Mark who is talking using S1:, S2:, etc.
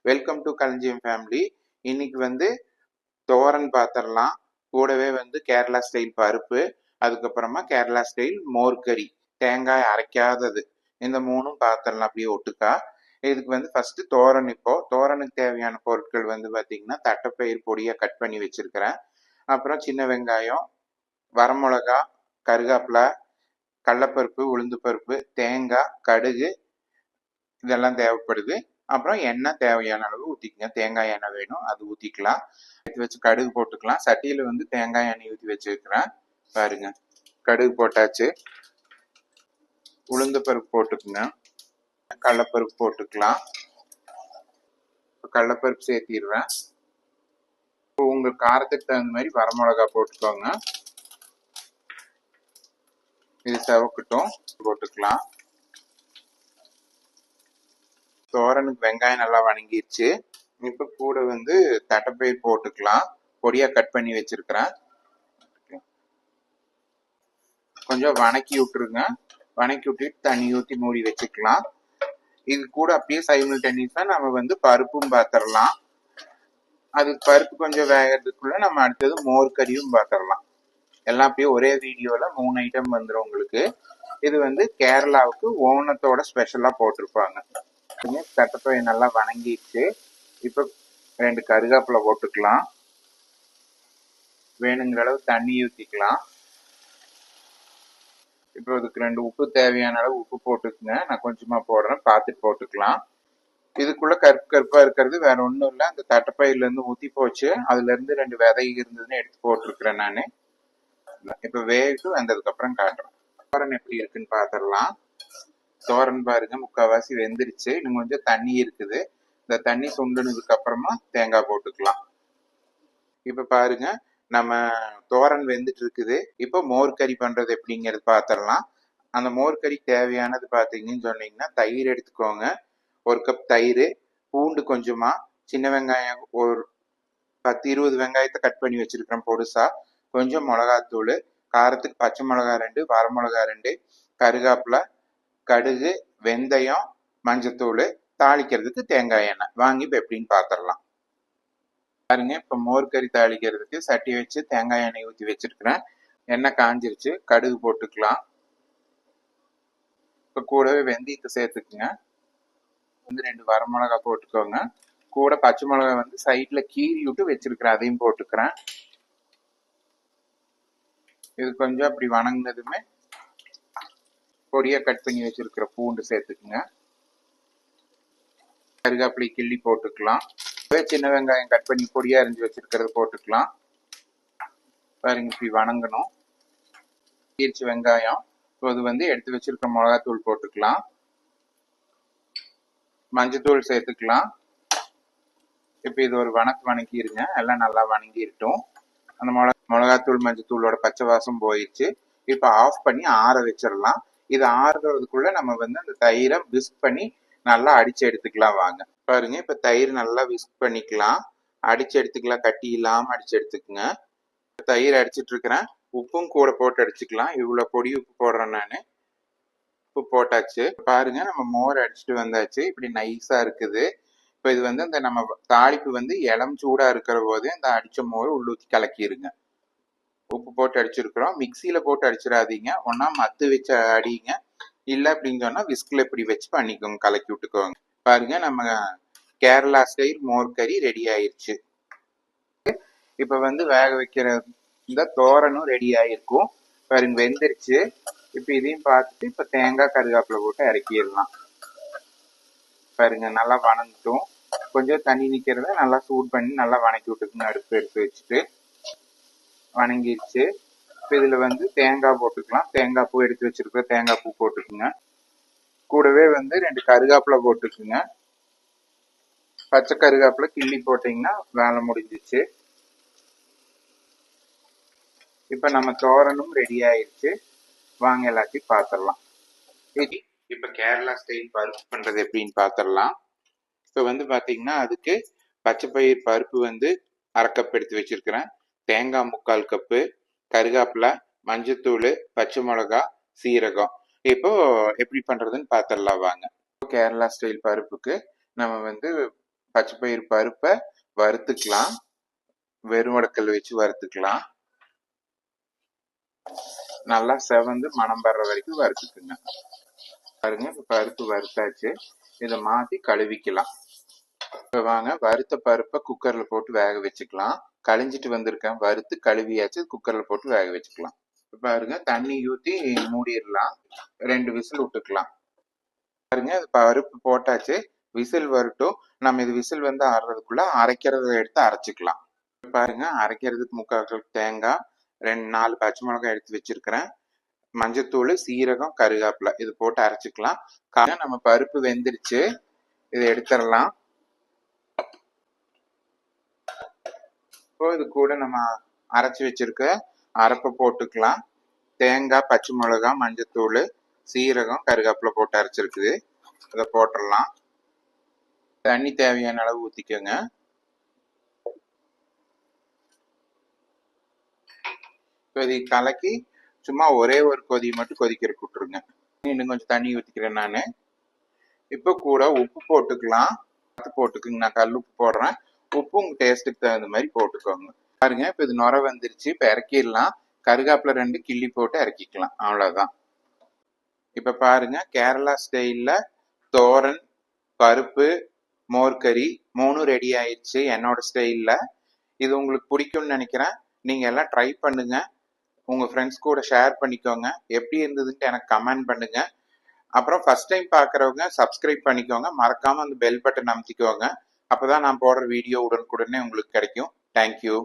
S1: Welcome to களஞ்சியம் family. இன்னைக்கு வந்து தோரன் பாத்திரலாம், கூடவே வந்து கேரளா ஸ்டைல் பருப்பு, அதுக்கப்புறமா கேரளா ஸ்டைல் மோர்கறி, தேங்காய் அரைக்காதது, இந்த மூணும் பாத்திரலாம் அப்படியே ஒட்டுக்கா. இதுக்கு வந்து ஃபர்ஸ்ட் தோரன். இப்போ தோரனுக்கு தேவையான பொருட்கள் வந்து பார்த்தீங்கன்னா தட்டைப்பயிர் பொடியா கட் பண்ணி வச்சிருக்கிறேன். அப்புறம் சின்ன வெங்காயம், வரமிளகா, கருகாப்பிலை, கடலப்பருப்பு, உளுந்து பருப்பு, தேங்காய், கடுகு, இதெல்லாம் தேவைப்படுது. அப்புறம் எண்ணெய் தேவையான அளவு ஊற்றிக்கங்க. தேங்காய் எண்ணெய் வேணும், அது ஊற்றிக்கலாம். எடுத்து வச்சு கடுகு போட்டுக்கலாம். சட்டியில் வந்து தேங்காய் எண்ணெய் ஊற்றி வச்சுருக்கிறேன். பாருங்க, கடுகு போட்டாச்சு. உளுந்து பருப்பு போட்டுக்குங்க. கடலப்பருப்பு போட்டுக்கலாம். கடலப்பருப்பு சேர்த்திடுறேன். உங்க காரத்துக்கு தகுந்த மாதிரி வரமிளகா போட்டுக்கோங்க. இது செவக்கட்டும். போட்டுக்கலாம். தோரனுக்கு வெங்காயம் நல்லா வணங்கிடுச்சு. இப்போ கூட வந்து தட்டைப்பயிர் போட்டுக்கலாம். பொடியா கட் பண்ணி வச்சிருக்கிறேன். கொஞ்சம் வணக்கி விட்டுருங்க. வணக்கி விட்டுட்டு தண்ணி ஊற்றி மூடி வச்சுக்கலாம். இது கூட அப்படியே சைமல்டேனியஸா நம்ம வந்து பருப்பும் பார்த்துடலாம். அது பருப்பு கொஞ்சம் வேகிறதுக்குள்ள நம்ம அடுத்தது மோர் கறியும் பார்த்துடலாம். எல்லாம் அப்படியே ஒரே வீடியோல 3 ஐட்டம் வந்துடும் உங்களுக்கு. இது வந்து கேரளாவுக்கு ஓணத்தோட ஸ்பெஷலா போட்டிருப்பாங்க. தட்டைப்பயிர் நல்லா வணங்கிடுச்சு. இப்போ 2 கருகாப்பிலை போட்டுக்கலாம். வேணுங்கிற அளவு தண்ணி ஊற்றிக்கலாம். இப்போ இதுக்கு 2 உப்பு தேவையான அளவு உப்பு போட்டுக்குங்க. நான் கொஞ்சமா போடுறேன், பார்த்துட்டு போட்டுக்கலாம். இதுக்குள்ள கருப்பு கருப்பா இருக்கிறது வேற ஒன்றும் இல்லை, அந்த தட்டைப்பயிர்ல இருந்து ஊற்றி போச்சு. அதுல இருந்து 2 விதை இருந்ததுன்னு எடுத்து போட்டிருக்கிறேன் நான். இப்போ வேகிட்டு வந்ததுக்கு அப்புறம் காட்டுறேன். தோரன் எப்படி இருக்குன்னு பார்த்துடலாம். தோரன் பாருங்க, முக்கால்வாசி வெந்துருச்சு. இன்னும் கொஞ்சம் தண்ணி இருக்குது. இந்த தண்ணி சுண்டுனதுக்கு அப்புறமா தேங்காய் போட்டுக்கலாம். இப்ப பாருங்க, நம்ம தோரன் வெந்துட்டு இருக்குது. இப்போ மோர் கறி பண்றது எப்படிங்கிறது பார்த்துடலாம். அந்த மோர் கறி தேவையானது பார்த்தீங்கன்னு சொன்னீங்கன்னா, தயிர் எடுத்துக்கோங்க. 1 கப் தயிர், பூண்டு கொஞ்சமா, சின்ன வெங்காயம் ஒரு 10-20 வெங்காயத்தை கட் பண்ணி வச்சிருக்கிறேன் பொடுசா, கொஞ்சம் மிளகாத்தூள், காரத்துக்கு பச்சை மிளகா 2, வரமிளகா 2, கருகாப்பிலை, கடுகு, வெந்தயம், மஞ்சத்தூள், தாளிக்கிறதுக்கு தேங்காய் எண்ணெய் வாங்கி இப்போ எப்படின்னு பார்த்துடலாம். பாருங்க, இப்போ மோர் கறி தாளிக்கிறதுக்கு சட்டி வச்சு தேங்காய் எண்ணெய் ஊற்றி வச்சிருக்கிறேன். எண்ணெய் காஞ்சிருச்சு. கடுகு போட்டுக்கலாம். இப்போ கூடவே வெந்தயத்தை சேர்த்துக்குங்க. வந்து 2 வரமிளகா போட்டுக்கோங்க. கூட பச்சை மிளகா வந்து சைட்ல கீறி விட்டு வச்சிருக்கிறேன், அதையும் போட்டுக்கிறேன். இது கொஞ்சம் அப்படி வணங்கினதுமே பொடியா கட் பண்ணி வச்சிருக்கிற பூண்டு சேர்த்துக்குங்க. கருகாப்பிலை கிள்ளி போட்டுக்கலாம். சின்ன வெங்காயம் கட் பண்ணி பொடியா அரிஞ்சு வச்சிருக்கிறது போட்டுக்கலாம். பாருங்க, இப்படி வணங்கணும். கீரிச்சு வெங்காயம். இது வந்து எடுத்து வச்சிருக்கிற மிளகாத்தூள் போட்டுக்கலாம். மஞ்சத்தூள் சேர்த்துக்கலாம். இப்போ இது ஒரு வணக்கிருங்க. எல்லாம் நல்லா வணங்கிருட்டும். அந்த மிளகாத்தூள் மஞ்சத்தூளோட பச்சை வாசம் போயிடுச்சு. இப்போ ஆஃப் பண்ணி ஆற வச்சிடலாம். இது ஆறுறதுக்குள்ள நம்ம வந்து அந்த தயிரை விஸ்க் பண்ணி நல்லா அடிச்சு எடுத்துக்கலாம். வாங்க பாருங்க, இப்ப தயிர் நல்லா விஸ்க் பண்ணிக்கலாம். அடிச்சு எடுத்துக்கலாம். கட்டி இல்லாம அடிச்சு எடுத்துக்கங்க. தயிர் அடிச்சிட்டு இருக்கிறேன். உப்பும் கூட போட்டு அடிச்சுக்கலாம். இவ்வளவு பொடி உப்பு போடுறேன் நானு. உப்பு போட்டாச்சு. பாருங்க, நம்ம மோர் அடிச்சுட்டு வந்தாச்சு. இப்படி நைஸா இருக்குது. இப்ப இது வந்து இந்த நம்ம தாளிப்பு வந்து இளம் சூடா இருக்கிற போது இந்த அடிச்ச மோர் உள்ளூத்தி கலக்கிருங்க. உப்பு போட்டு அடிச்சிருக்கிறோம். மிக்சியில போட்டு அடிச்சிடாதீங்க. ஒன்னா மத்து வச்சு அடிங்க. இல்ல அப்படின்னு சொன்னா விஸ்க்ல இப்படி வச்சு பண்ணிக்கோங்க, கலக்கி விட்டுக்கோங்க. பாருங்க, நம்ம கேரளா ஸ்டைல் மோர் கறி ரெடி ஆயிருச்சு. இப்ப வந்து வேக வைக்கிற இந்த தோரனும் ரெடி ஆயிருக்கும். பாருங்க, வெந்துருச்சு. இப்ப இதையும் பார்த்துட்டு இப்ப தேங்காய் கருகாப்பிலை போட்டு இறக்கிடலாம். பாருங்க, நல்லா வணங்கட்டும். கொஞ்சம் தண்ணி நிக்கிறத நல்லா சூட் பண்ணி நல்லா வணக்கி விட்டுக்குங்க. அடுப்பு எடுத்து வச்சுட்டு வணங்கிருச்சு. இப்ப இதுல வந்து தேங்காய் போட்டுக்கலாம். தேங்காய் பூ எடுத்து வச்சிருக்க தேங்காய் பூ போட்டுக்குங்க. கூடவே வந்து 2 கருகாப்பிலை போட்டுக்குங்க. பச்சை கருகாப்பிலை கிள்ளி போட்டீங்கன்னா வேலை முடிஞ்சிச்சு. இப்ப நம்ம தோரனும் ரெடி ஆயிடுச்சு. வாங்க எல்லாத்தையும் பார்த்துடலாம். இப்ப கேரளா ஸ்டைல் பருப்பு பண்றது எப்படின்னு பார்த்துடலாம். இப்ப வந்து பாத்தீங்கன்னா அதுக்கு பச்சைப்பயிர் பருப்பு வந்து 1/2 கப் எடுத்து வச்சிருக்கிறேன். தேங்காய் 3/4 கப்பு, கருகாப்பிலை, மஞ்சத்தூள், பச்சை மிளகா, சீரகம். இப்போ எப்படி பண்றதுன்னு பார்த்துடலாம் வாங்க. கேரளா ஸ்டைல் பருப்புக்கு நம்ம வந்து பச்சைப்பயிறு பருப்பை வறுத்துக்கலாம். வெறும் வடக்கல் வச்சு வறுத்துக்கலாம். நல்லா செவந்து மணம் வர்ற வரைக்கும் வறுத்துக்குங்க. பாருங்க, இப்ப பருப்பு வறுத்தாச்சு. இதை மாத்தி கழுவிக்கலாம். இப்ப வாங்க, வறுத்த பருப்பை குக்கர்ல போட்டு வேக வச்சுக்கலாம். கழிஞ்சிட்டு வந்திருக்கேன், வறுத்து கழுவியாச்சு. குக்கர்ல போட்டு வேக வச்சுக்கலாம். இப்ப பாருங்க, தண்ணி ஊத்தி மூடிடலாம். 2 விசில் விட்டுக்கலாம். பாருங்க, பருப்பு போட்டாச்சு. விசில் வரட்டும். நம்ம இது விசில் வந்து ஆடுறதுக்குள்ள அரைக்கிறத எடுத்து அரைச்சிக்கலாம். பாருங்க, அரைக்கிறதுக்கு 3/4 தேங்காய், 4 பச்சை மிளகாய் எடுத்து வச்சிருக்கிறேன். மஞ்சத்தூள், சீரகம், கருவேப்பிலை இது போட்டு அரைச்சிக்கலாம். நம்ம பருப்பு வெந்துருச்சு. இதை எடுத்துடலாம். இப்போ இது கூட நம்ம அரைச்சி வச்சிருக்க அரைப்பை போட்டுக்கலாம். தேங்காய், பச்சை மிளகாய், மஞ்சத்தூள், சீரகம், கருவேப்பிலை போட்டு அரைச்சிருக்குது. இதை போட்டுடலாம். தண்ணி தேவையான அளவு ஊத்திக்கோங்க. இதை கலக்கி சும்மா ஒரே ஒரு கொதி மட்டும் கொதிக்கிறதுக்கு விட்டுருங்க. இன்னும் கொஞ்சம் தண்ணி ஊத்திக்கிறேன் நான். இப்போ கூட உப்பு போட்டுக்கலாம். போட்டுக்குங்க. நான் கல் உப்பு போடுறேன். உப்பு உங்க டேஸ்ட்டுக்கு தகுந்த மாதிரி போட்டுக்கோங்க. பாருங்க, இப்போ இது நுர வந்துருச்சு. இப்போ இறக்கிடலாம். கருவேப்பிலை 2 கிள்ளி போட்டு இறக்கிக்கலாம். அவ்வளவுதான். இப்ப பாருங்க, கேரளா ஸ்டைல்ல தோரன், பருப்பு, மோர்கறி 3 ரெடி ஆயிடுச்சு என்னோட ஸ்டைல்ல. இது உங்களுக்கு பிடிக்கும்னு நினைக்கிறேன். நீங்க எல்லாம் ட்ரை பண்ணுங்க. உங்க ஃப்ரெண்ட்ஸ் கூட ஷேர் பண்ணிக்கோங்க. எப்படி இருந்ததுன்ட்டு எனக்கு கமெண்ட் பண்ணுங்க. அப்புறம் ஃபர்ஸ்ட் டைம் பார்க்குறவங்க சப்ஸ்கிரைப் பண்ணிக்கோங்க. மறக்காம அந்த பெல் பட்டன் அமுத்திக்கோங்க. அப்பதான் நான் போடுற வீடியோ உடனுக்குடனே உங்களுக்கு கிடைக்கும். தேங்க்யூ.